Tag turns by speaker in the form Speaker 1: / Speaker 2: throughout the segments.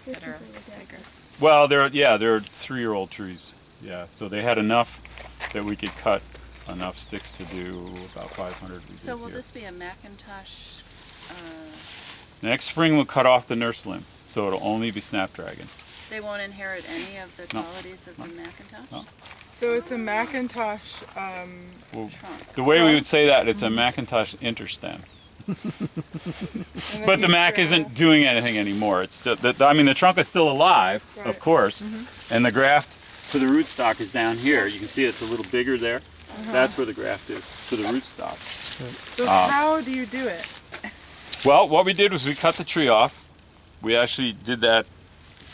Speaker 1: that are bigger.
Speaker 2: Well, they're 3-year-old trees. Yeah, so they had enough that we could cut enough sticks to do about 500.
Speaker 1: So will this be a McIntosh?
Speaker 2: Next spring we'll cut off the nurse limb, so it'll only be SnapDragon.
Speaker 1: They won't inherit any of the qualities of the McIntosh?
Speaker 3: No. So it's a McIntosh
Speaker 1: trunk.
Speaker 2: The way we would say that, it's a McIntosh interstem. But the Mac isn't doing anything anymore. It's still, the trunk is still alive, right, of course, and the graft for the rootstock is down here. You can see it's a little bigger there. That's where the graft is, to the rootstock.
Speaker 3: So how do you do it?
Speaker 2: Well, what we did was we cut the tree off. We actually did that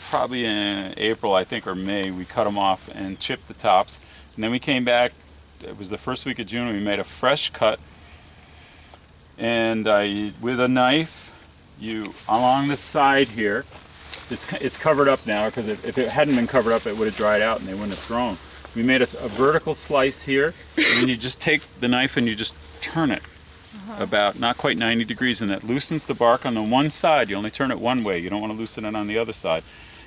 Speaker 2: probably in April, I think, or May. We cut them off and chipped the tops. And then we came back, it was the first week of June, and we made a fresh cut. And with a knife, along the side here, it's covered up now, because if it hadn't been covered up, it would have dried out and they wouldn't have grown. We made a vertical slice here, and then you just take the knife and you just turn it about not quite 90 degrees, and that loosens the bark on the one side. You only turn it one way. You don't want to loosen it on the other side.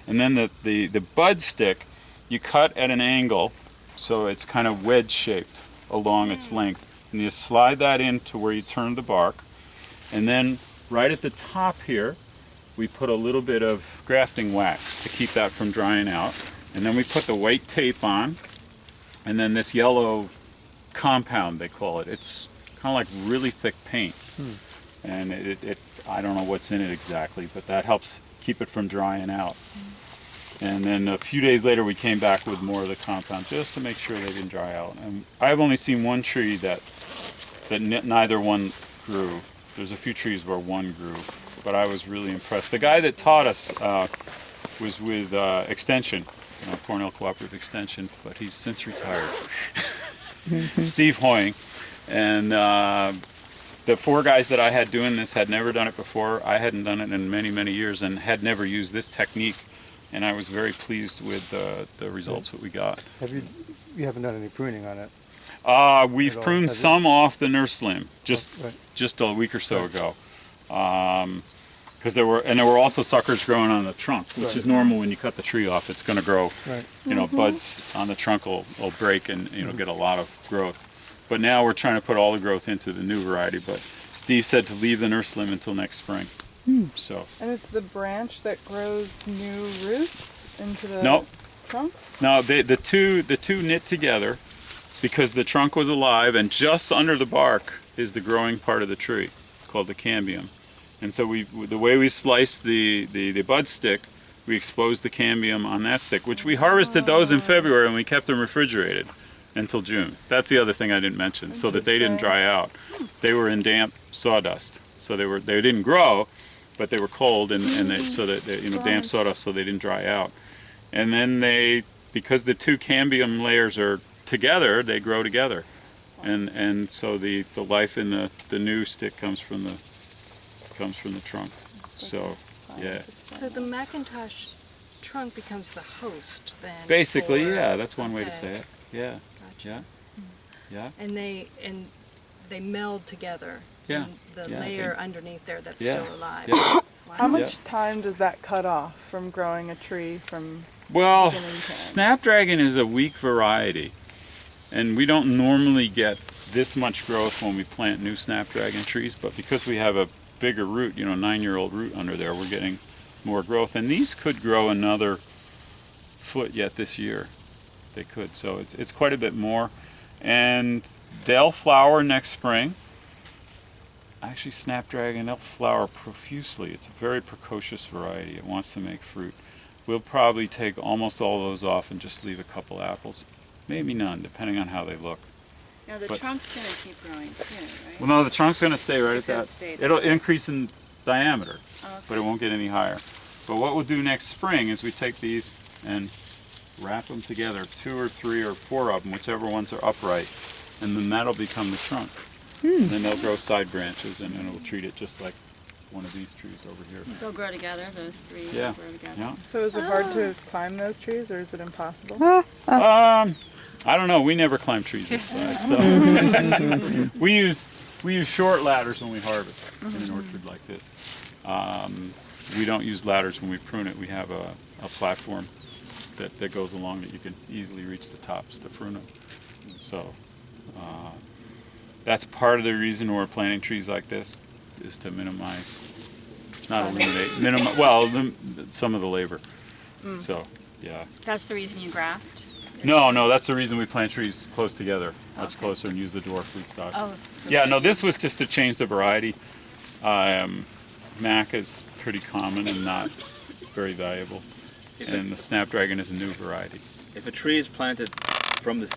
Speaker 2: And then the bud stick, you cut at an angle, so it's kind of wedge shaped along its length. And you slide that into where you turn the bark. And then right at the top here, we put a little bit of grafting wax to keep that from drying out. And then we put the white tape on, and then this yellow compound, they call it. It's kind of like really thick paint. And I don't know what's in it exactly, but that helps keep it from drying out. And then a few days later we came back with more of the compound just to make sure they didn't dry out. And I've only seen one tree that neither one grew. There's a few trees where one grew, but I was really impressed. The guy that taught us was with Extension, Cornell Cooperative Extension, but he's since retired. Steve Hoying. And the 4 guys that I had doing this had never done it before. I hadn't done it in many, many years and had never used this technique. And I was very pleased with the results that we got.
Speaker 4: You haven't done any pruning on it?
Speaker 2: We've pruned some off the nurse limb just a week or so ago. Because there were also suckers growing on the trunk, which is normal when you cut the tree off. It's going to grow, buds on the trunk will break and get a lot of growth. But now we're trying to put all the growth into the new variety. But Steve said to leave the nurse limb until next spring. So.
Speaker 3: And it's the branch that grows new roots into the trunk?
Speaker 2: No, the two knit together because the trunk was alive, and just under the bark is the growing part of the tree called the cambium. And so the way we sliced the bud stick, we exposed the cambium on that stick, which we harvested those in February and we kept them refrigerated until June. That's the other thing I didn't mention, so that they didn't dry out. They were in damp sawdust, so they didn't grow, but they were cold and damp sawdust, so they didn't dry out. And then because the two cambium layers are together, they grow together, and so the life in the new stick comes from the trunk. So yeah.
Speaker 5: So the McIntosh trunk becomes the host then.
Speaker 2: Basically, yeah, that's one way to say it. Yeah.
Speaker 5: Gotcha.
Speaker 2: Yeah.
Speaker 5: And they meld together.
Speaker 2: Yeah.
Speaker 5: The layer underneath there that's still alive.
Speaker 2: Yeah.
Speaker 5: Wow.
Speaker 3: How much time does that cut off from growing a tree from
Speaker 2: Well,
Speaker 3: beginning to end?
Speaker 2: SnapDragon is a weak variety, and we don't normally get this much growth when we plant new SnapDragon trees, but because we have a bigger root, 9-year-old root under there, we're getting more growth. And these could grow another foot yet this year. They could, so it's quite a bit more. And they'll flower next spring. Actually, SnapDragon, they'll flower profusely. It's a very precocious variety. It wants to make fruit. We'll probably take almost all those off and just leave a couple apples. Maybe none, depending on how they look.
Speaker 1: Now the trunk's going to keep growing too, right?
Speaker 2: Well, no, the trunk's going to stay right at that.
Speaker 1: Stay
Speaker 2: It'll increase in diameter,
Speaker 1: okay.
Speaker 2: but it won't get any higher. But what we'll do next spring is we take these and wrap them together, 2 or 3 or 4 of them, whichever ones are upright, and then that'll become the trunk. And then they'll grow side branches, and then we'll treat it just like one of these trees over here.
Speaker 1: They'll grow together, those 3
Speaker 2: Yeah.
Speaker 1: will grow together.
Speaker 2: Yeah.
Speaker 3: So is it hard to climb those trees, or is it impossible?
Speaker 2: I don't know. We never climb trees this size, so we use short ladders when we harvest in an orchard like this. we don't use ladders when we prune it. We have a platform that goes along that you can easily reach the tops to prune them. So that's part of the reason we're planting trees like this, is to minimize, not eliminate, minimize, well, some of the labor. So, yeah.
Speaker 6: That's the reason you graft?
Speaker 2: No, that's the reason we plant trees close together, much closer, and use the dwarf root stocks.
Speaker 6: Oh.
Speaker 2: Yeah, no, this was just to change the variety. Mac is pretty common and not very valuable, and the SnapDragon is a new variety.
Speaker 7: If a tree is planted from the